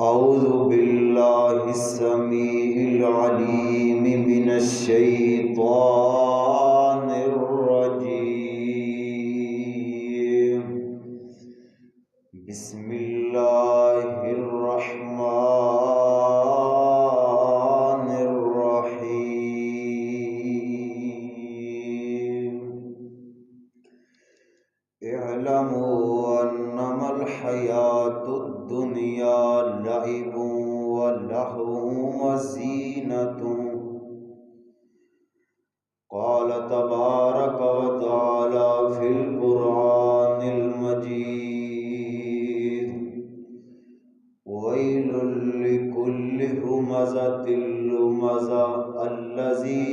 أعوذ بالله السميع العليم من الشيطان الرجيم. بسم الله الرحمن الرحيم. اعلموا أنما الحياة الدنيا لعب ولهو وزينة. قال تبارك وتعالى في القرآن المجيد: ويل لكل همزة لمزة الذي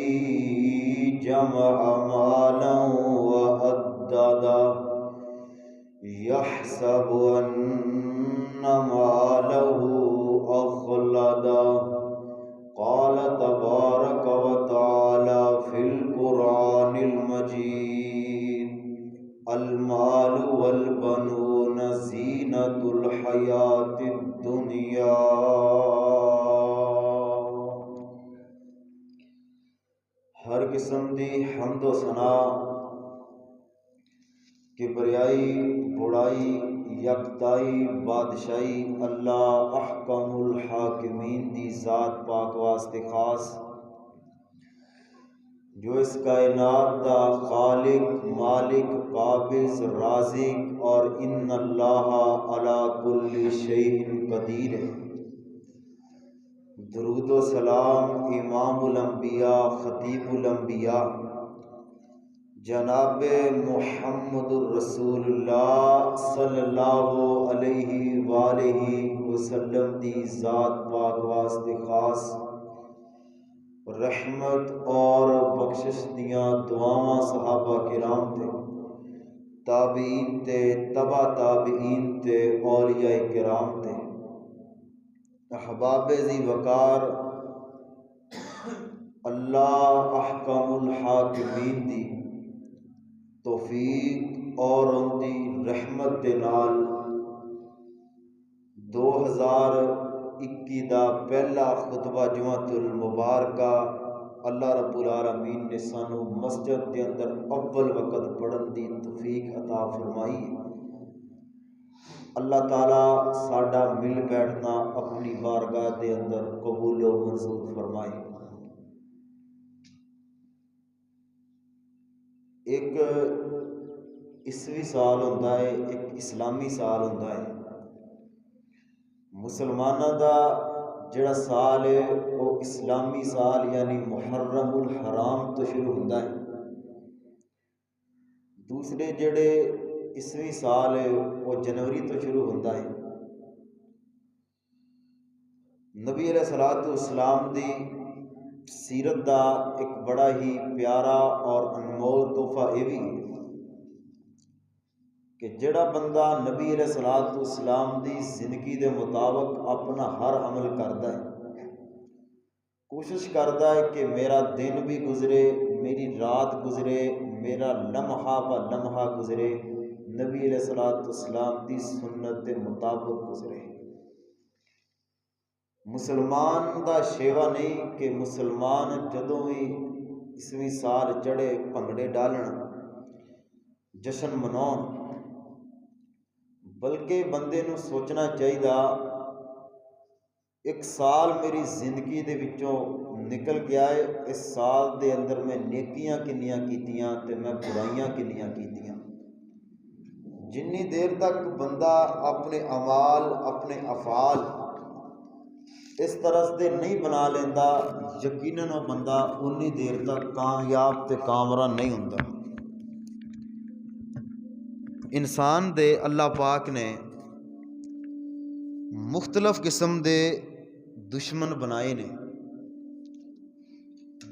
جمع مالا وعدده يحسب أن ماله أخلده. قال تبارك وتعالى في القرآن المجيد: المال والبنون زينة الحياة الدنيا. ہر قسم دی حمد و ثنا، کبریائی، بڑائی، یکتائی، بادشاہی اللہ احکم الحاکمین دی ذات پاک واسطے خاص، جو اس کائنات دا خالق، مالک، قابض، رازق اور ان اللہ علی کل شیء قدیر ہے۔ درود و سلام امام الانبیاء، خطیب الانبیاء جناب محمد الرسول اللہ صلی اللہ علیہ وآلہ وسلم دی ذات پاک واسطے خاص رحمت اور بخشش دیاں دعاواں صحابہ کرام تے، تابعین تے، تبع تابعین تے، اولیاء کرام تے، احباب ذی وقار اللہ احکم الحاکمین دی توفیق اور ان دی رحمت دے نال 2021 دا پہلا خطبہ جمعۃ المبارکہ اللہ رب العالمین نے سانو مسجد دے اندر اول وقت پڑھن دی توفیق عطا فرمائی۔ اللہ تعالیٰ ساڈا مل بیٹھنا اپنی بارگاہ دے اندر قبول و منظور فرمائے۔ ایک عیسوی سال ہوتا ہے، ایک اسلامی سال ہوتا ہے۔ مسلمانوں دا جڑا سال ہے وہ اسلامی سال یعنی محرم الحرام تو شروع ہوتا ہے۔ دوسرے جڑے عیسوی سال ہے وہ جنوری تو شروع ہوتا ہے۔ نبی علیہ الصلوۃ والسلام دی سیرت دا ایک بڑا ہی پیارا اور انمول تحفہ یہ بھی ہے کہ جڑا بندہ نبی علیہ الصلوۃ والسلام دی زندگی دے مطابق اپنا ہر عمل کرتا ہے، کوشش کرتا ہے کہ میرا دن بھی گزرے، میری رات گزرے، میرا لمحہ با لمحہ گزرے نبی علیہ الصلوۃ والسلام دی سنت دے مطابق گزرے۔ مسلمان دا شیوا نہیں کہ مسلمان جدوں بھی عیسوی سال چڑھے بھنگڑے ڈالن، جشن مناؤن، بلکہ بندے نو سوچنا چاہیے ایک سال میری زندگی دے وچوں نکل گیا ہے، اس سال دے اندر میں نیکیاں کنیاں کیتیاں تے میں برائیاں کنیاں کیتیاں۔ جنی دیر تک بندہ اپنے اعمال، اپنے افعال اس طرح سے نہیں بنا لیندا، یقیناً وہ بندہ انی دیر تک کامیاب تے کامران نہیں ہوندا۔ انسان دے اللہ پاک نے مختلف قسم دے دشمن بنائے نے،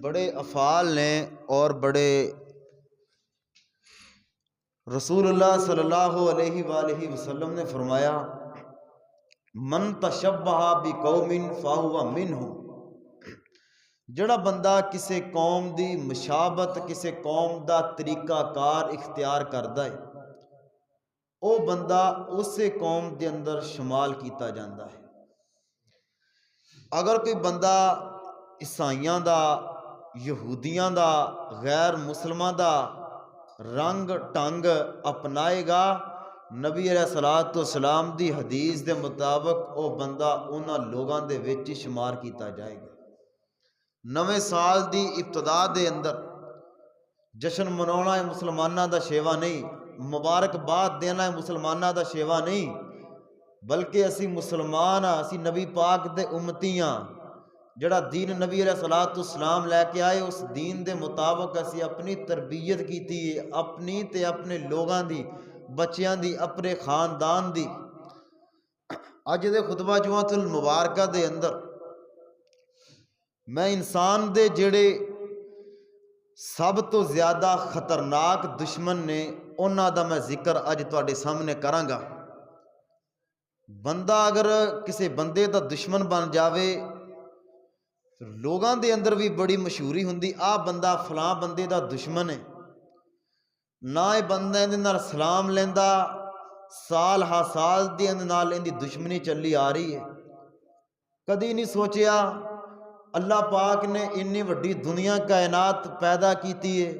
بڑے افعال نے اور بڑے رسول اللہ صلی اللہ علیہ وآلہ وسلم نے فرمایا: من تشبہ بقوم فہو منہ۔ جڑا بندہ کسی قوم دی مشابت، کسی قوم دا طریقہ کار اختیار کردا ہے، او بندہ اسے قوم دے اندر شمال کیتا جاندا ہے۔ اگر کوئی بندہ عیسائیاں دا، یہودیاں دا، غیر مسلماں دا رنگ ٹنگ اپنائے گا، نبی علیہ الصلوۃ والسلام دی حدیث دے مطابق او بندہ انہاں لوگاں دے وچ شمار کیتا جائے گا۔ نویں سال دی ابتدا دے اندر جشن منانا ہے مسلماناں دا شیوا نہیں، مبارکباد دینا ہے مسلماناں دا شیوا نہیں، بلکہ اسی مسلمان ہاں، اسی نبی پاک دے امتی ہاں۔ جڑا دین نبی علیہ الصلوۃ والسلام لے کے آئے، اس دین دے مطابق اسی اپنی تربیت کیتی ہے، اپنی تے اپنے لوگاں دی، بچیاں دی، اپنے خاندان دی۔ اج دے خطبہ جمعۃ المبارکہ دے اندر میں انسان دے جڑے سب تو زیادہ خطرناک دشمن نے انہاں دا میں ذکر اج تواڈے سامنے کراں گا۔ بندہ اگر کسی بندے دا دشمن بن جاوے، لوگاں دے اندر بھی بڑی مشہوری ہوندی، آ بندہ فلاں بندے دا دشمن ہے، نہ یہ بندہ اندے نال سلام لیندا، سال ہا سال دی اندے نال اندی دشمنی چلی آ رہی ہے۔ کدی نہیں سوچیا اللہ پاک نے انی وڈی دنیا کائنات پیدا کیتی ہے،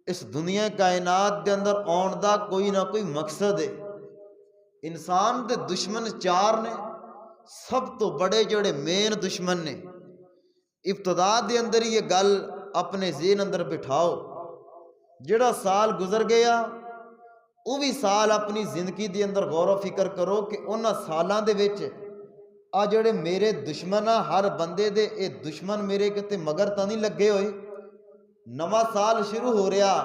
اس دنیا کائنات دے اندر آن دا کوئی نہ کوئی مقصد ہے۔ انسان دے دشمن چار نے، سب تو بڑے جڑے مین دشمن نے، ابتدا دے اندر یہ گل اپنے ذہن اندر بٹھاؤ، جڑا سال گزر گیا وہ بھی سال اپنی زندگی دے اندر غور و فکر کرو کہ انہاں سالاں دے وچ آ جڑے میرے دشمن آ، ہر بندے دے اے دشمن میرے کتے مگر تا نہیں لگے ہوئے۔ نواں سال شروع ہو رہا،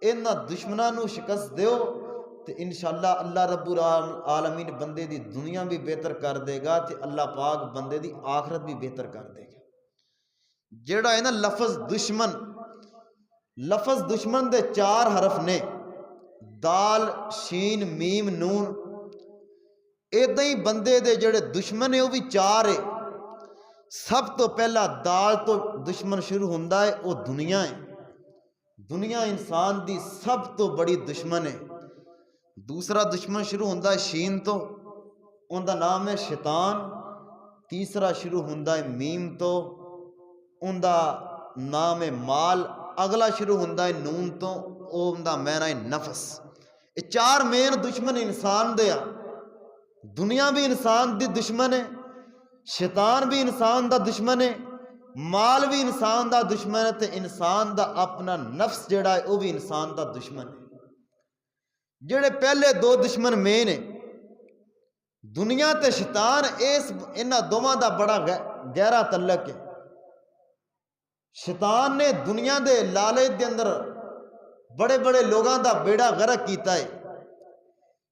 انہاں دشمناں نو شکست دیو تے انشاءاللہ اللہ رب العالمین بندے دی دنیا بھی بہتر کر دے گا تے اللہ پاک بندے دی آخرت بھی بہتر کر دے گا۔ جڑا ہے نا لفظ دشمن، لفظ دشمن دے چار حرف نے، دال، شین، میم، نون۔ ایداں ہی بندے دے جڑے دشمن ہیں وہ بھی چار ہے۔ سب تو پہلا دال تو دشمن شروع ہوندا ہے، وہ دنیا ہے۔ دنیا انسان دی سب تو بڑی دشمن ہے۔ دوسرا دشمن شروع ہوندا ہے شین تو، ان دا نام ہے شیطان۔ تیسرا شروع ہوندا ہے میم تو، ان دا نام ہے مال۔ اگلا شروع ہوندا ہے نون تو، ان دا معنی ہے نفس۔ یہ چار مین دشمن انسان دے آ۔ دنیا بھی انسان دی دشمن ہے، شیطان بھی انسان دا دشمن ہے، مال بھی انسان دا دشمن ہے، تے انسان دا اپنا نفس جڑا ہے وہ بھی انسان دا دشمن ہے۔ جڑے پہلے دو دشمن مین ہیں، دنیا تے شیطان، انہاں دوواں دا بڑا گہرا تعلق ہے۔ شیطان نے دنیا دے لالچ دے اندر بڑے بڑے لوگاں دا بیڑا غرق کیتا ہے۔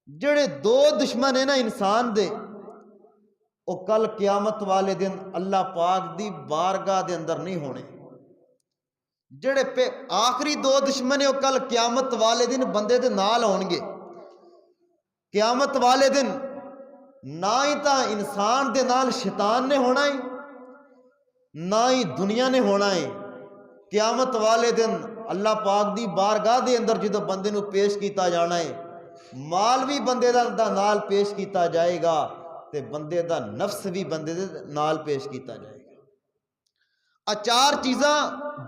جڑے دو دشمن ہیں نا انسان دے، وہ کل قیامت والے دن اللہ پاک دی بارگاہ دے اندر نہیں ہونے۔ جڑے آخری دو دشمن ہیں وہ کل قیامت والے دن بندے دے نال ہون گے۔ قیامت والے دن نہ ہی تا انسان دے نال شیطان نے ہونا ہے، نہ ہی دنیا نے ہونا ہے۔ قیامت والے دن اللہ پاک دی بارگاہ دے اندر جدو بندے نو پیش کیتا جانا ہے، مال بھی بندے دا نال پیش کیتا جائے گا تے بندے دا نفس بھی بندے دے نال پیش کیتا جائے گا۔ چار چیزاں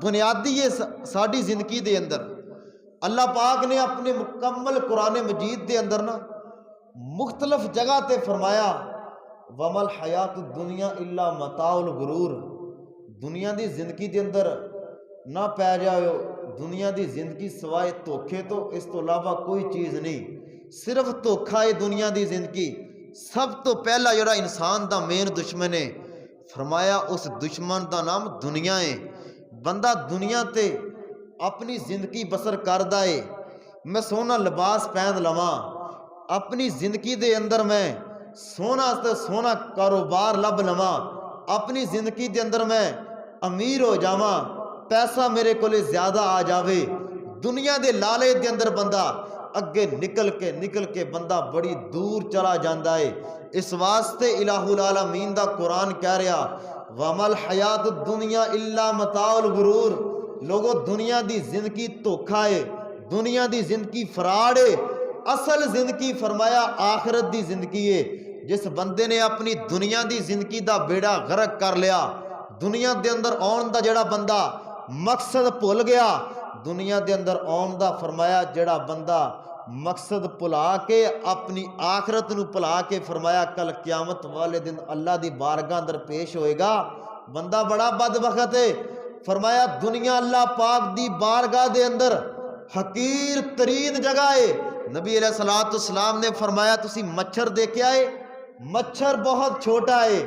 بنیادی ہے ساڈی زندگی دے اندر۔ اللہ پاک نے اپنے مکمل قرآن مجید دے اندر نا مختلف جگہ تے فرمایا وَمَا الْحَيَاةُ الدُّنْيَا إِلَّا مَتَاعُ الْغُرُورِ۔ دنیا دی زندگی دے اندر نہ پی جاؤ، دنیا دی زندگی سوائے دھوکھے تو اس تو علاوہ کوئی چیز نہیں، صرف دھوکھا ہے دنیا دی زندگی۔ سب تو پہلا جڑا انسان دا مین دشمن ہے، فرمایا اس دشمن دا نام دنیا ہے۔ بندہ دنیا تے اپنی زندگی بسر کردا ہے، میں سونا لباس پہن لواں، اپنی زندگی دے اندر میں سونا تے سونا کاروبار لب لواں، اپنی زندگی دے اندر میں امیر ہو جاواں، پیسہ میرے کولے زیادہ آ جاوے۔ دنیا دے لالچ دے اندر بندہ اگے نکل کے بندہ بڑی دور چلا جاندا ہے۔ اس واسطے الہ العالمین دا قرآن کہہ رہا وَمَا الْحَيَاةُ الدُّنْيَا إِلَّا مَتَاعُ الْغُرُورِ۔ لوگو دنیا دی زندگی دھوکھا ہے، دنیا دی زندگی فراڈ ہے، اصل زندگی فرمایا آخرت دی زندگی ہے۔ جس بندے نے اپنی دنیا دی زندگی دا بیڑا غرق کر لیا، دنیا دے اندر آن دا جڑا بندہ مقصد بھول گیا، دنیا دے اندر آن دا فرمایا جڑا بندہ مقصد بھلا کے اپنی آخرت نو بھلا کے فرمایا کل قیامت والے دن اللہ دی بارگاہ اندر پیش ہوئے گا، بندہ بڑا بدبخت ہے۔ فرمایا دنیا اللہ پاک دی بارگاہ دے اندر حقیر ترین جگہ ہے۔ نبی علیہ السلام نے فرمایا تسی مچھر دیکھے آئے، مچھر بہت چھوٹا ہے،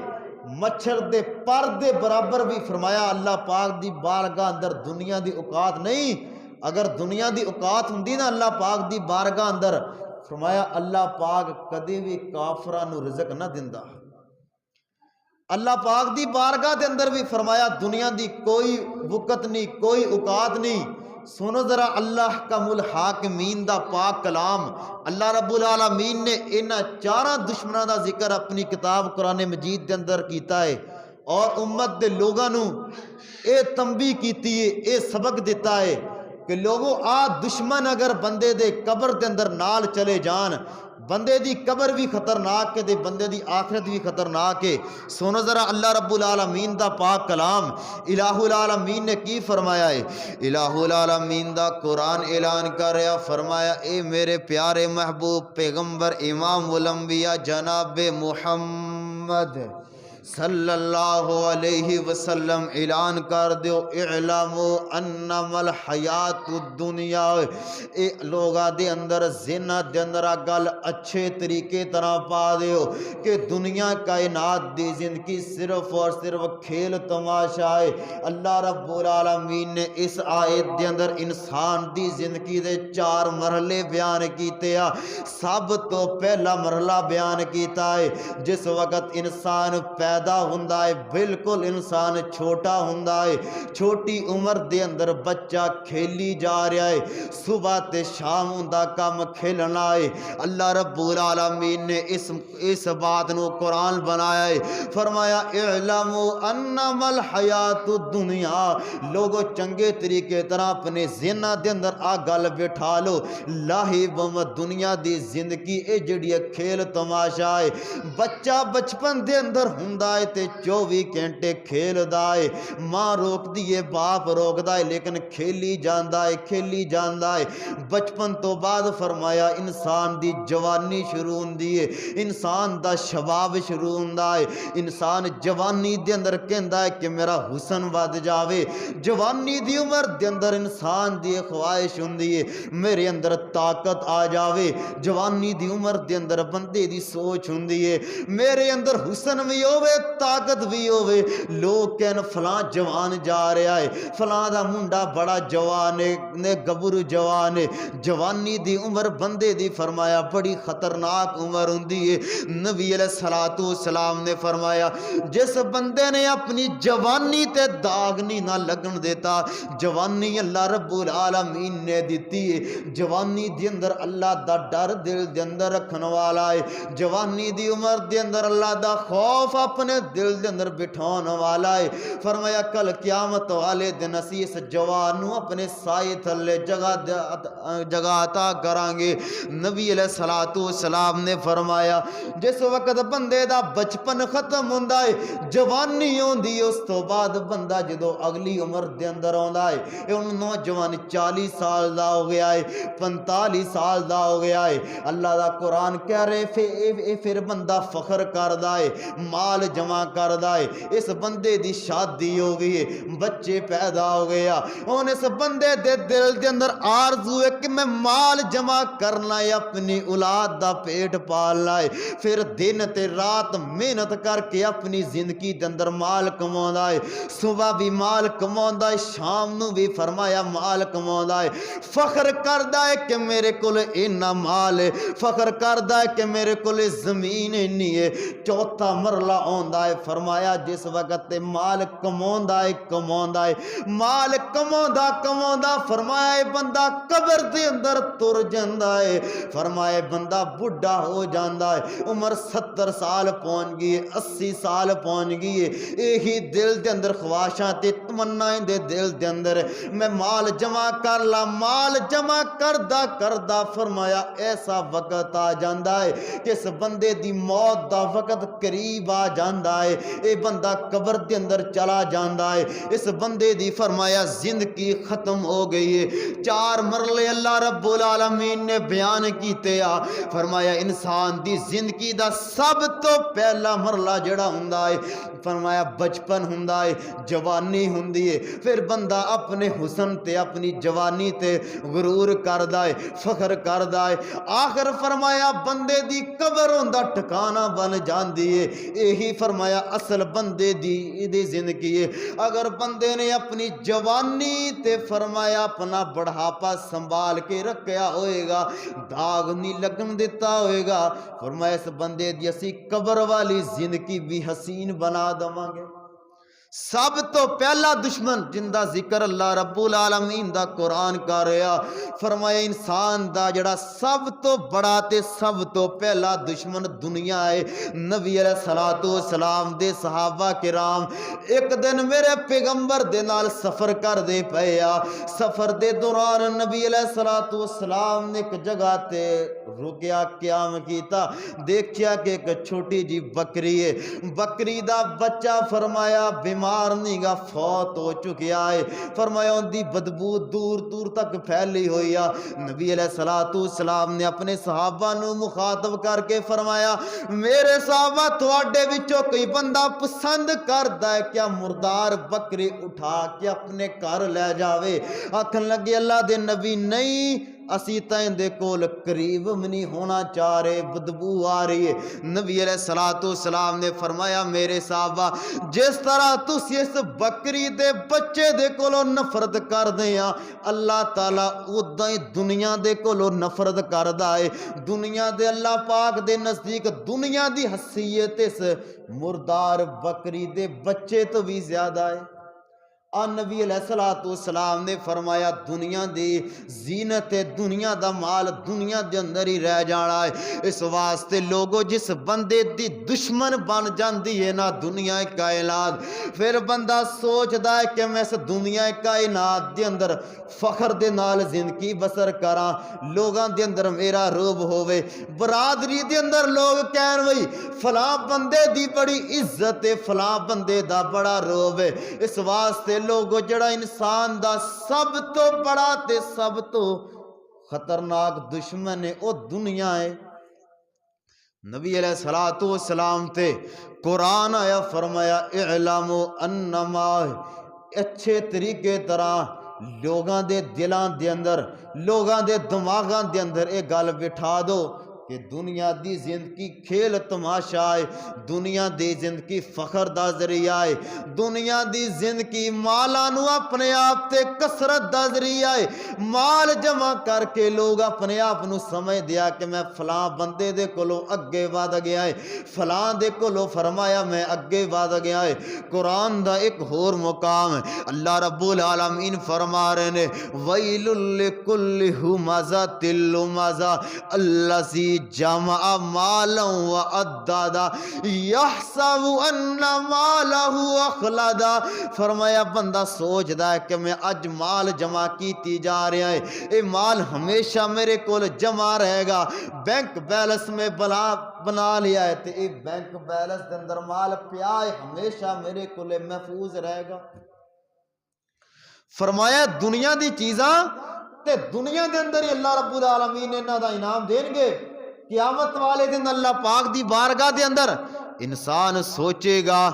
مچھر دے پر دے برابر بھی فرمایا اللہ پاک دی بارگاہ اندر دنیا دی اوقات نہیں۔ اگر دنیا دی اوقات ہوندی نا اللہ پاک دی بارگاہ اندر، فرمایا اللہ پاک کدی بھی کافراں نو رزق نہ دیندا۔ اللہ پاک دی بارگاہ دے اندر بھی فرمایا دنیا دی کوئی وقت نہیں، کوئی اوقات نہیں۔ سنو ذرا اللہ کا الحاکمین دا پاک کلام، اللہ رب العالمین نے انہاں چاراں دشمناں دا ذکر اپنی کتاب قرآن مجید دے اندر کیتا ہے، اور امت دے لوگاں نو اے تنبیہ کیتی ہے، اے سبق دیتا ہے کہ لوگوں آ دشمن اگر بندے دے قبر دے اندر نال چلے جان، بندے دی قبر بھی خطرناک ہے، بندے دی آخرت بھی خطرناک ہے۔ سنو ذرا اللہ رب العالمین دا پاک کلام، الہ العالمین نے کی فرمایا ہے؟ الہ العالمین دا قرآن اعلان کر رہا، فرمایا اے میرے پیارے محبوب پیغمبر امام الانبیاء جناب محمد صلی اللہ علیہ وسلم اعلان کر دیو، اعلامو انما الحیات الدنیا، اے لوگا دے اندر ذہنہ دے اندر گل اچھے طریقے طرح پا دیو کہ دنیا کائنات دی زندگی صرف اور صرف کھیل تماشا ہے۔ اللہ رب العالمین نے اس آیت دے اندر انسان دی زندگی دے 4 مرحلے بیان کیتے ہیں۔ سب تو پہلا مرحلہ بیان کیتا ہے جس وقت انسان پیدا ہوندا ہے، بالکل انسان چھوٹا ہوندا ہے، چھوٹی عمر دے اندر بچہ کھیلی جا رہا ہے، صبح تے شام ہوندا کم کھیلنا ہے۔ اللہ رب العالمین نے اس بات نو قرآن بنایا ہے، فرمایا اعلموا انما الحیات الدنیا، لوگو چنگے طریقے طرح اپنے ذہنہ دے اندر آ گل بٹھا لو، لاہب دنیا دی زندگی اے جڑی کھیل تماشا ہے۔ بچہ بچپن دے اندر ہوندا ہے تے 24 گھنٹے کھیل دائے، ماں روک دیئے باپ روک دائے، لیکن کھیلی جاندہ ہے، کھیلی جاندہ ہے۔ بچپن تو بعد فرمایا انسان دی جوانی شروع ہوندی ہے، انسان دا شباب شروع ہوندا ہے، انسان جوانی دے اندر کہندا ہے کہ میرا حسن ود جاوے، جوانی دی عمر دے اندر انسان دی خواہش ہوندی ہے میرے اندر طاقت آ جاوے، جوانی دی عمر دے اندر بندے دی سوچ ہوندی ہے میرے اندر حسن بھی ہوئے طاقت بھی ہوئے۔ لوگ کہن فلاں جوان جا رہا ہے، فلاں دا منڈا بڑا جوان ہے، گبرو جوان ہے۔ جوانی دی عمر بندے دی فرمایا بڑی خطرناک عمر ہوندی ہے۔ نبی علیہ السلام نے فرمایا جس بندے نے اپنی جوانی تے داغ نہیں نہ لگن دیتا، جوانی اللہ رب العالمین نے دیتی ہے، جوانی دی اندر اللہ دا ڈر دل دے اندر رکھن والا ہے، جوانی دی عمر دے اندر اللہ دا خوف اپنے دل دے اندر بٹھان والا ہے۔ فرمایا کل قیامت والے دن اسی اس جوانوں اپنے سائے تھلے جگہ عطا کرانگے۔ نبی علیہ السلام نے فرمایا جس وقت بندے دا بچپن ختم ہوندا ہے، جوانی ہوندی ہے، اس تو بعد بندہ جدو اگلی عمر دے اندر ہوندا ہے، ان نوجوان 40 سال دا ہو گیا ہے، 45 سال دا ہو گیا ہے۔ اللہ دا قرآن کہہ رہے پھر بندہ فخر کردا ہے، مال جمع کردا ہے، اس بندے دی شادی ہو گئی ہے، بچے پیدا ہو گیا، ان اس بندے دے دل دے اندر آرزو ہے کہ میں مال جمع کرنا ہے، اپنی اولاد دا پیٹ پالنا ہے، پھر دن تے رات محنت کر کے اپنی زندگی دے اندر مال کماوندا ہے، صبح بھی مال کماوندا ہے، شام نو بھی فرمایا مال کماوندا ہے، فخر کردا ہے کہ میرے کول اینا مال ہے، فخر کردا ہے کہ میرے کول زمین اینی ہے۔ چوتھا مرلہ ہوندا ہے۔ فرمایا جس وقت تے مال کماوندا ہے مال کماوندا فرمایا اے بندہ قبر دے اندر تر جاندا ہے۔ فرمایا بندہ بڈھا ہو جاندا ہے، عمر 70 سال پہنچ گئی ہے، 80 سال پہنچ گئی ہے، یہی دل دے اندر خواہشاں تے تمنائیں دے دل دے اندر میں مال جمع کر لا، مال جمع کردا فرمایا ایسا وقت آ جاندا ہے کہ اس بندے دی موت دا وقت قریب آ جاندا ہے، اے بندہ قبر دے اندر چلا جاندا ہے، اس بندے دی فرمایا زندگی ختم ہو گئی ہے۔ 4 مرلے اللہ رب العالمین نے بیان کیتے آ، فرمایا انسان دی زندگی دا سب تو پہلا مرلہ جڑا ہوندا ہے فرمایا بچپن ہوندا ہے، جوانی ہوندی ہے، پھر بندہ اپنے حسن تے اپنی جوانی تے غرور کردا ہے، فخر کردا ہے، آخر فرمایا بندے دی قبر ہوندا ٹھکانہ بن جاندی ہے۔ یہی فرمایا اصل بندے دی زندگی ہے۔ اگر بندے نے اپنی جوانی تے فرمایا اپنا بڑھاپا سنبھال کے رکھیا ہوئے گا، داغ نہیں لگن دیتا ہوئے گا، فرمایا اس بندے دی اسی قبر والی زندگی بھی حسین بنا دواں گے۔ سب تو پہلا دشمن جن دا ذکر اللہ رب العالمین دا قرآن کر رہا، فرمایا انسان دا جڑا سب تو بڑا تے سب تو پہلا دشمن دنیا ہے۔ نبی علیہ السلام دے صحابہ کرام ایک دن میرے پیغمبر دے نال سفر کر دے پیا، سفر دے دوران نبی علیہ السلام نے ایک جگہ تے رکیا، قیام کیتا، دیکھیا کہ ایک چھوٹی جی بکری ہے، بکری دا بچہ فرمایا بیمار نہیں گا، فوت ہو چکیا ہے، فرمایا ان دی بدبو دور دور تک پھیلی ہوئی ہے۔ نبی علیہ السلام نے اپنے صحابہ نو مخاطب کر کے فرمایا میرے صحابہ تواڈے وچوں کوئی بندہ پسند کردا ہے کیا مردار بکری اٹھا کے اپنے گھر لے جاوے؟ آکھن لگے اللہ دے نبی نہیں، اسی تائیں دے کول قریب نہیں ہونا چاہ رہے، بدبو آ رہی ہے۔ نبی علیہ السلام نے فرمایا میرے صحابہ جس طرح تسی اس بکری دے بچے دے کولو نفرت کر دیاں، اللہ تعالیٰ اُدھا ہی دنیا دے کولو نفرت کردا ہے۔ دنیا دے اللہ پاک دے نزدیک دنیا دی حیثیت اس مردار بکری دے بچے تو بھی زیادہ ہے۔ نبی علیہ السلام نے فرمایا دنیا دی زینت دنیا دا مال دنیا دے اندر ہی رہ جانا ہے، اس واسطے لوگوں جس بندے دی دشمن بن جاندی ہے نا دنیا کائنات، پھر بندہ سوچدا ہے کہ میں اس دنیا کائنات دے اندر فخر دے نال زندگی بسر کراں، لوگاں دے اندر میرا روب ہووے، برادری دے اندر لوگ کہن وئی فلاں بندے دی بڑی عزت ہے، فلاں بندے دا بڑا روب ہے۔ اس واسطے لوگو جڑا انسان دا سب تو بڑا تے سب تو خطرناک دشمن ہے او دنیا ہے۔ نبی علیہ السلام تے قرآن آیا فرمایا اعلموا انما، اچھے طریقے طرح لوگاں دے دلان دے اندر لوگاں دے دماغاں دے اندر ایک گل بٹھا دو کہ دنیا دی زندگی کھیل تماشا ہے، دنیا دی زندگی فخر دا ذریعہ ہے، دنیا دی زندگی مالانو اپنے آپ تے کسرت دا ذریعہ ہے، مال جمع کر کے لوگ اپنے آپ نو سمجھ دیا کہ میں فلاں بندے دے کولو اگے ود گیا ہے، فلاں دے کولو فرمایا میں اگے ود گیا ہے۔ قرآن دا ایک اور مقام ہے، اللہ رب العالمین فرما رہے نے ویل لکل ہمزۃ لمزہ الذی جمع مالا وعددا یحسب ان مالہ اخلدا، فرمایا بندہ سوچدا ہے کہ میں اج مال جمع کیتی جا رہا ہے، اے مال ہمیشہ میرے کول جمع رہے گا، بینک بیلنس میں بنا لیا ہے تے اے بینک بیلنس دے اندر مال پیا ہے، ہمیشہ میرے کول محفوظ رہے گا۔ فرمایا دنیا دی چیزاں تے دنیا دے اندر ہی اللہ رب العالمین انہاں دا انعام دین گے، قیامت والے دن اللہ پاک دی بارگاہ دے اندر انسان سوچے گا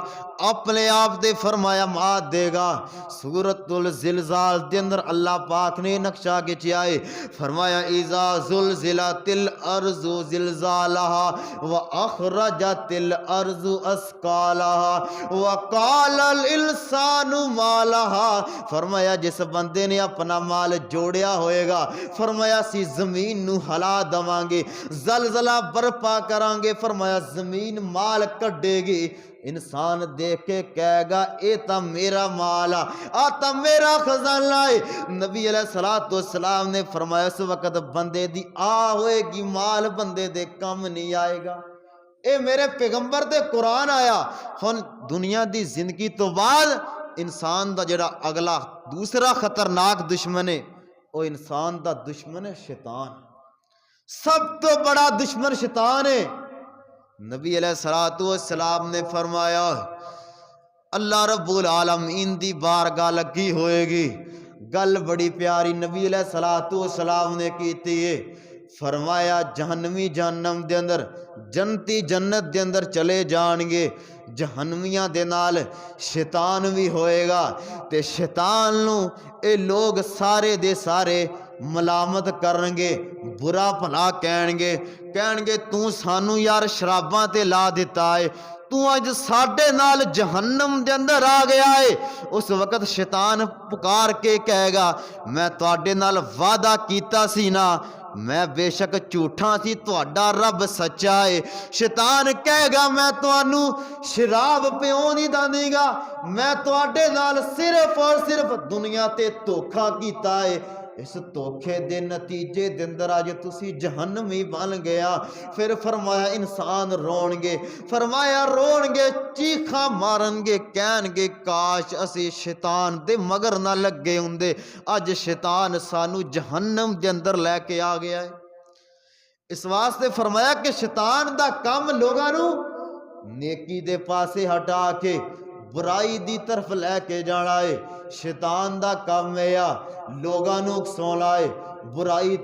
اپنے آپ دے فرمایا مات دے گا۔ سورۃ الزلزال دے اندر اللہ پاک نے نقشہ کھچیا ہے، فرمایا اذا زلزلت الارض زلزالها واخرجت الارض اثقالها وقال الانسان ما لها، فرمایا جس بندے نے اپنا مال جوڑیا ہوئے گا، فرمایا سی زمین نو ہلا دواں گے، زلزلہ برپا کران گے، فرمایا زمین مال کڈے گی، انسان دیکھ کے کہے گا اے تا میرا مال آ تا میرا خزانہ ہے۔ نبی علیہ الصلوۃ والسلام نے فرمایا اس وقت بندے دی ہوئے گی، مال بندے دے کم نہیں آئے گا۔ اے میرے پیغمبر دے قرآن آیا۔ ہن دنیا دی زندگی تو بعد انسان دا جڑا اگلا دوسرا خطرناک دشمن ہے، وہ انسان دا دشمن ہے شیطان۔ سب تو بڑا دشمن شیطان ہے۔ نبی علیہ الصلوۃ والسلام نے فرمایا اللہ رب العالمین دی بارگاہ لگی ہوئے گی۔ گل بڑی پیاری نبی علیہ الصلوۃ والسلام نے کیتی ہے۔ فرمایا جہنمی جہنم دے اندر، جنتی جنت دے اندر چلے جان گے، جہنمیاں دے نال شیطان بھی ہوئے گا، تے شیطان نو اے لوگ سارے دے سارے ملامت کرن گے، برا بھلا کہن گے تو سانو یار شراباں تے لا دیتا ہے، تو اج ساڈے نال جہنم دے اندر آ گیا ہے۔ اس وقت شیطان پکار کے کہے گا میں تواڈے نال وعدہ کیتا سی نا، میں بے شک جھوٹا سی، تہاڈا رب سچا ہے۔ شیطان کہے گا میں تانوں شراب پیون نہیں داں گا، میں تواڈے نال صرف اور صرف دنیا تے دھوکھا کیتا ہے۔ اس دھوکھے دے نتیجے دے اندر آج تسی جہنمی بن گیا۔ پھر فرمایا انسان رون گے، فرمایا رون گے، چیخاں مارن گے، کہن گے کاش اسی شیطان دے مگر نہ لگے ہوندے، اج شیطان سانو جہنم دے اندر لے کے آ گیا ہے۔ اس واسطے فرمایا کہ شیطان دا کام لوگاں نو نیکی دے پاسے ہٹا کے برائی دی طرف لے کے جانا ہے۔ شیطان دا کام ہے لوگاں نو اکسانا ہے، برائی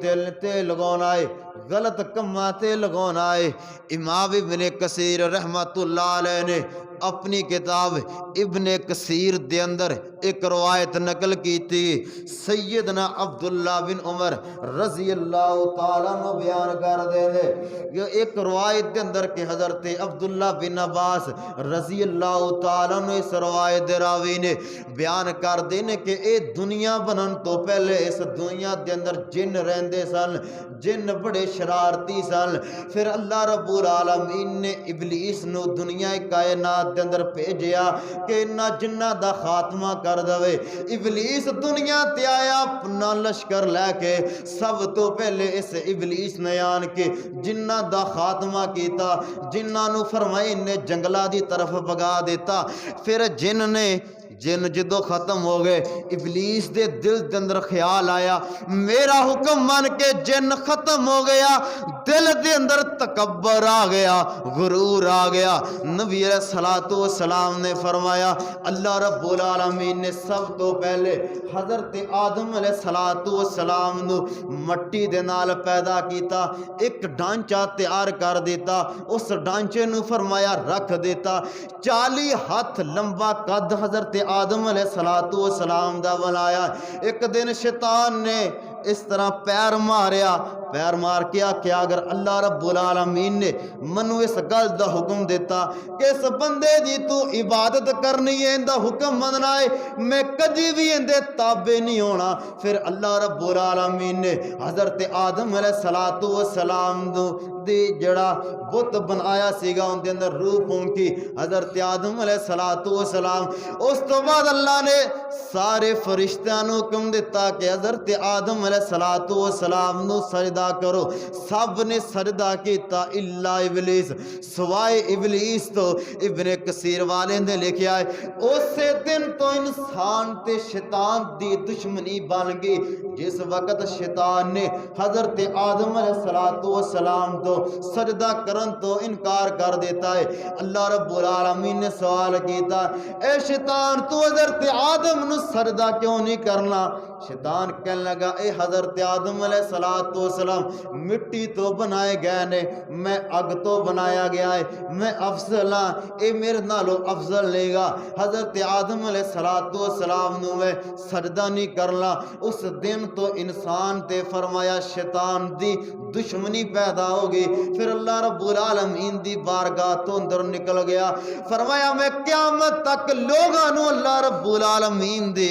تے لگانا ہے، غلط کماں تے لگانا ہے۔ امام ابن کثیر رحمت اللہ علیہ نے اپنی کتاب ابن کثیر دے اندر ایک روایت نقل کی تھی۔ سیدنا عبداللہ بن عمر رضی اللہ تعالیٰ عنہ بیان کر دے دے، یہ ایک روایت دے اندر کہ حضرت عبداللہ بن عباس رضی اللہ تعالیٰ عنہ اس روایت دے راوی نے بیان کر دینے کہ اے دنیا بنن تو پہلے اس دنیا دے اندر جن رہندے سن، جن بڑے شرارتی سن۔ پھر اللہ رب العالمین نے ابلیس نو دنیا کائنات دے اندر بھیجیا کہ انہاں جنہ دا خاتمہ کر دوے۔ ابلیس دنیا تے آیا اپنا لشکر لے کے، سب تو پہلے اس ابلیس نے آن کے جنہ دا خاتمہ کیتا، جنہ نو فرمائے نے جنگلہ دی طرف بگا دیتا۔ پھر جن جدو ختم ہو گئے، ابلیس دے دل دے اندر خیال آیا میرا حکم مان کے جن ختم ہو گیا، دل دے اندر تکبر آ گیا، غرور آ گیا۔ نبی علیہ الصلوۃ والسلام نے فرمایا اللہ رب العالمین نے سب تو پہلے حضرت آدم علیہ الصلوۃ والسلام نو مٹی دے نال پیدا کیتا، ایک ڈھانچہ تیار کر دیتا، اس ڈھانچے نو فرمایا رکھ دیتا، 40 ہاتھ لمبا قد حضرت آدم علیہ الصلوۃ والسلام دا بنایا۔ ایک دن شیطان نے اس طرح پیر مار کے آکھیا اگر اللہ رب العالمین نے منو اس گل دا حکم دیتا کہ اس بندے دی تو عبادت کرنی ہے، ان دا حکم مننا ہے، میں کدی بھی ان دے تابع نہیں ہونا۔ پھر اللہ رب العالمین نے حضرت آدم علیہ الصلوۃ والسلام دی جڑا بت بنایا سیگا ان دے اندر روح پھونکی حضرت آدم علیہ الصلوۃ والسلام۔ اس تو بعد اللہ نے سارے فرشتیاں نو حکم دیتا کہ حضرت آدم علیہ الصلوۃ والسلام نو سجدہ کرو، سب نے سجدہ کیتا الا ابلیس، سوائے ابلیس۔ تو ابن کثیر والے نے لکھیا ہے اسی دن تو انسان تے شیطان دی دشمنی بن گئی، جس وقت شیطان نے حضرت آدم علیہ الصلوۃ والسلام تو سجدہ کرن تو انکار کر دیتا ہے۔ اللہ رب العالمین نے سوال کیتا اے شیطان تو حضرت آدم نو سجدہ کیوں نہیں کرنا؟ شیطان کہنے لگا اے حضرت آدم علیہ الصلوۃ والسلام مٹی تو بنائے گئے نے، میں اگ تو بنایا گیا ہے، میں افضل ہاں، اے میرے نالو افضل لے گا۔ حضرت آدم علیہ الصلوۃ والسلام نو میں سجدہ نہیں کرنا۔ اس دن تو انسان تے فرمایا شیطان دی دشمنی پیدا ہو گئی۔ پھر اللہ رب العالمین دی بارگاہ تو اندر نکل گیا، فرمایا میں قیامت تک لوگاں نو اللہ رب العالمین دے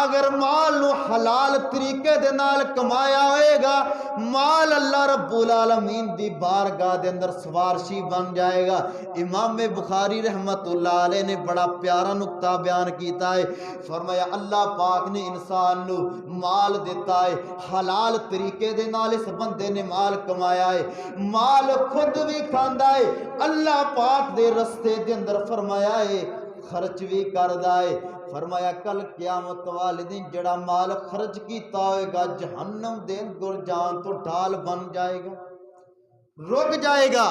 اگر مال نو حلال طریقے دے نال کمایا ہوئے گا مال اللہ رب العالمین دی بارگاہ دے اندر سفارشی بن جائے گا۔ امام بخاری رحمت اللہ علیہ نے بڑا پیارا نقطہ بیان کیتا ہے، فرمایا اللہ پاک نے انسان نو مال دیتا ہے، حلال طریقے دے نال اس بندے نے مال کمایا ہے، مال خود بھی کھاندا ہے، اللہ پاک دے رستے دے اندر فرمایا ہے خرچ بھی کردا ہے۔ فرمایا کل قیامت والے دن جڑا مال خرچ کیتا ہوئے گا جہنم دے اندر جان تو ڈھال بن جائے گا، رک جائے گا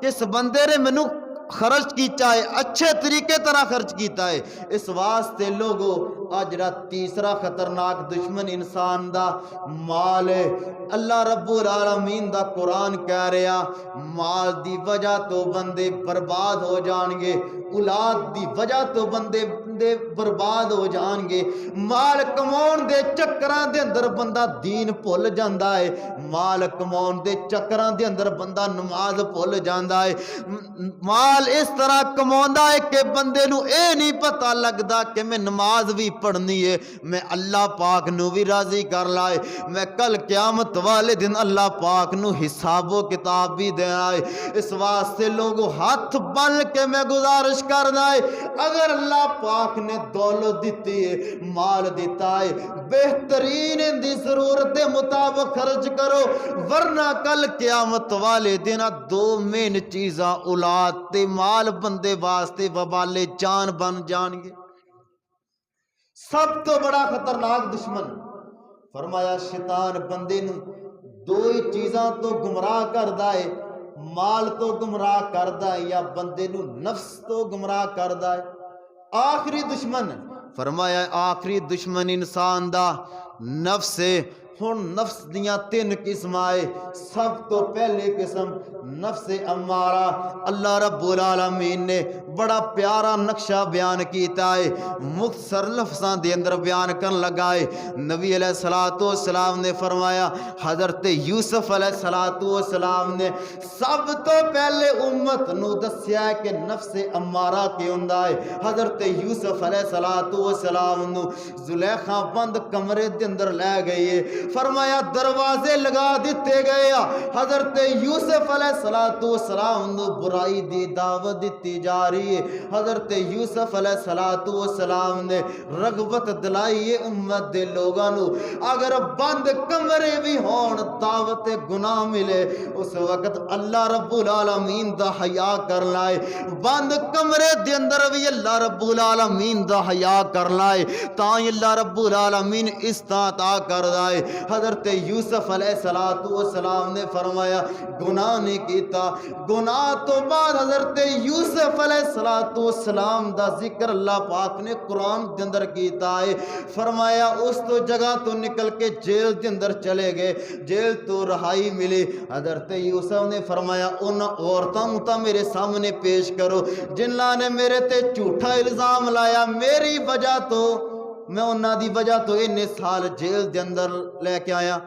کہ اس بندے نے مینوں خرچ کیتا ہے، اچھے طریقے طرح خرچ کیتا ہے۔ اس واسطے لوگوں جڑا تیسرا خطرناک دشمن انسان دا مال ہے، اللہ رب العالمین دا قرآن کہہ رہا مال دی وجہ تو بندے برباد ہو جان گے، اولاد دی وجہ تو بندے برباد ہو جان گے، مال کماؤن دے چکران دے اندر بندہ دین بھول جاندا ہے، مال کماؤن دے چکران دے اندر بندہ نماز بھول جاندا ہے، مال اس طرح کماؤندا ہے کہ بندے نو اے نہیں پتہ لگدا کہ میں نماز بھی پڑھنی ہے، میں اللہ پاک نو بھی راضی کر لائے، میں کل قیامت والے دن اللہ پاک نو حساب و کتاب بھی دینا ہے۔ اس واسطے لوگوں ہاتھ بن کے میں گزارش کرنا ہے اگر اللہ پاک نے دولت دیتی ہے، مال دیتا ہے، بہترین دی ضرورت مطابق خرچ کرو، ورنہ کل قیامت والے دن دو مین چیزاں اولاد تے مال بندے واسطے وبال جان بن جان گے۔ سب تو بڑا خطرناک دشمن فرمایا شیطان بندے نو دو ہی چیزاں تو گمراہ کردا ہے، مال تو گمراہ کردا ہے یا بندے نو نفس تو گمراہ کردا ہے۔ آخری دشمن فرمایا آخری دشمن انسان دا نفس ہے۔ ہن نفس دیاں تین قسم آئے، سب تو پہلے قسم نفس امارہ، اللہ رب العالمین نے بڑا پیارا نقشہ بیان کیتا ہے، مختصر لفظاں دے اندر بیان کرن لگا ہے۔ نبی علیہ السلام نے فرمایا حضرت یوسف علیہ السلام نے سب تو پہلے امت نو دسیا ہے کہ نفس امارہ کی ہوندا ہے۔ حضرت یوسف علیہ السلام نو زلیخا بند کمرے دے اندر لے گئی ہے، فرمایا دروازے لگا دیتے گئے، حضرت یوسف علیہ السلام نو برائی دی دعوت دیتی جا رہی ہے۔ حضرت یوسف علیہ السلام نے رغبت دلائی ہے امت دے لوگاں نو اگر بند کمرے بھی ہون دعوت گناہ ملے اس وقت اللہ رب العالمین دا حیا کر لائے، بند کمرے دے اندر بھی اللہ رب العالمین دا حیا کر لائے تاں اللہ رب العالمین استعطا کر دائے۔ حضرت یوسف علیہ السلام نے فرمایا گناہ نہیں کیتا، گناہ تو بعد حضرت یوسف علیہ السلام دا ذکر اللہ پاک نے قرآن دے اندر کیتا ہے، فرمایا اس تو جگہ تو نکل کے جیل دے اندر چلے گئے، جیل تو رہائی ملی۔ حضرت یوسف نے فرمایا ان عورتوں تا میرے سامنے پیش کرو جنہاں نے میرے تے جھوٹا الزام لایا، میری وجہ تو میں انہاں دی وجہ تو انہیں سال جیل دے اندر لے کے آیا۔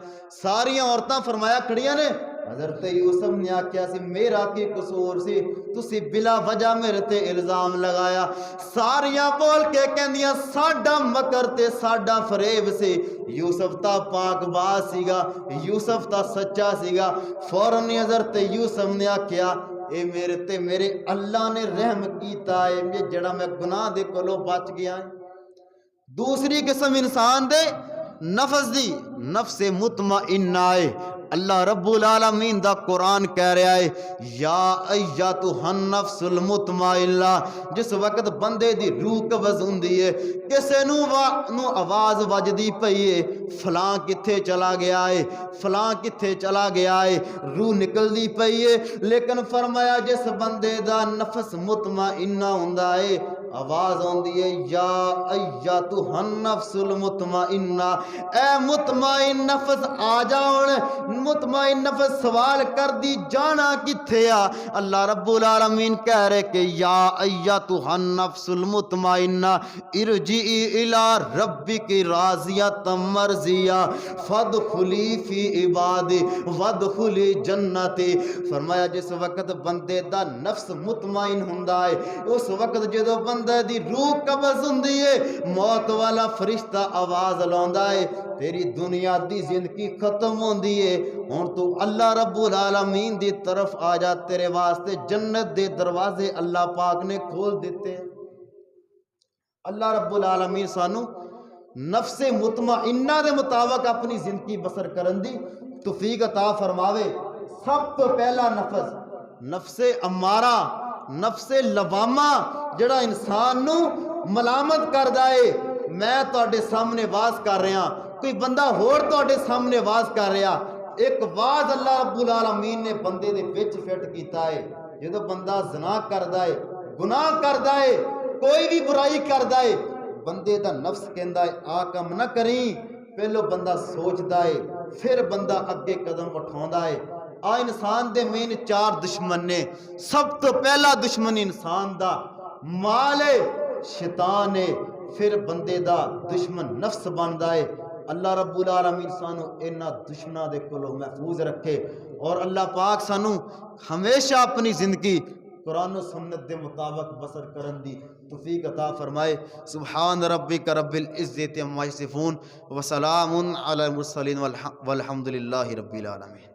ساری عورتاں فرمایا کھڑیاں نے، حضرت یوسف نے آکھیا سی میرا کی قصور سی، تسی بلا وجہ میرے تے الزام لگایا۔ ساریاں بول کے کہندیاں ساڈا مکر تے ساڈا فریب سی، یوسف تا پاک باز سیگا، یوسف تا سچا سیگا۔ فوراً حضرت یوسف نے آکھیا اے میرے تے میرے اللہ نے رحم کیتا ہے، یہ جڑا میں گناہ دے کولوں بچ گیا ہے۔ دوسری قسم انسان دے نفس دی، نفس مطمئنہ ہے۔ اللہ رب العالمین دا قرآن کہہ رہا ہے یا ایتھا النفس المطمئنہ، جس وقت بندے دی روح قبض ہوندی ہے، کسے نو آواز وجدی پئی ہے فلاں کتھے چلا گیا ہے، فلاں کتھے چلا گیا ہے، روح نکل دی پئی ہے، لیکن فرمایا جس بندے دا نفس مطمئنہ ہوندا ہے آواز ہوندی ہے یا ایتھا النفس المطمئنہ، اے مطمئن نفس آ جاؤن، مطمئن نفس سوال کر دی جانا کتھے آ؟ اللہ رب العالمین کہہ رہے کہ یا ایتھا النفس المطمئنہ ارجعی الی ربک راضیۃ مرضیہ فادخلی فی عبادی وادخلی جنتی۔ فرمایا جس وقت بندے دا نفس مطمئن ہوندا ہے اس وقت جدو بندہ بندے دی روح قبض ہوندی ہے موت والا فرشتہ آواز لاوندا ہے تیری دنیا دی زندگی ختم ہوندی ہے ہن تو اللہ رب العالمین دی طرف آ جا تیرے واسطے جنت دے دروازے اللہ پاک نے کھول دیتے ہیں اللہ رب العالمین سانو نفس مطمئنہ دے مطابق اپنی زندگی بسر کرن دی توفیق عطا فرماوے سب تو پہلا نفس امارہ نفس لوامہ جڑا انسان نو ملامت کردا ہے میں تواڈے سامنے واز کر رہا کوئی بندہ ہور تواڈے سامنے واز کر رہا ایک واز اللہ رب العالمین نے بندے دے وچ فٹ کیتا ہے جدو بندہ زنا کردا ہے گناہ کردا ہے کوئی بھی برائی کردا ہے بندے دا نفس کہندا ہے آ کم نہ کریں پہلو بندہ سوچدا ہے پھر بندہ اگے قدم اٹھاوندا ہے آ انسان دے مین 4 دشمن نے سب تو پہلا دشمن انسان دا مال ہے شیطان ہے پھر بندے دا دشمن نفس بندا ہے اللہ رب العالمین سانو انہاں دشمناں دے کولوں محفوظ رکھے اور اللہ پاک سانو ہمیشہ اپنی زندگی قرآن و سنت دے مطابق بسر کرن دی توفیق عطا فرمائے سبحان ربک رب العزت عما یصفون وسلام علی المرسلین والحمد للہ رب العالمین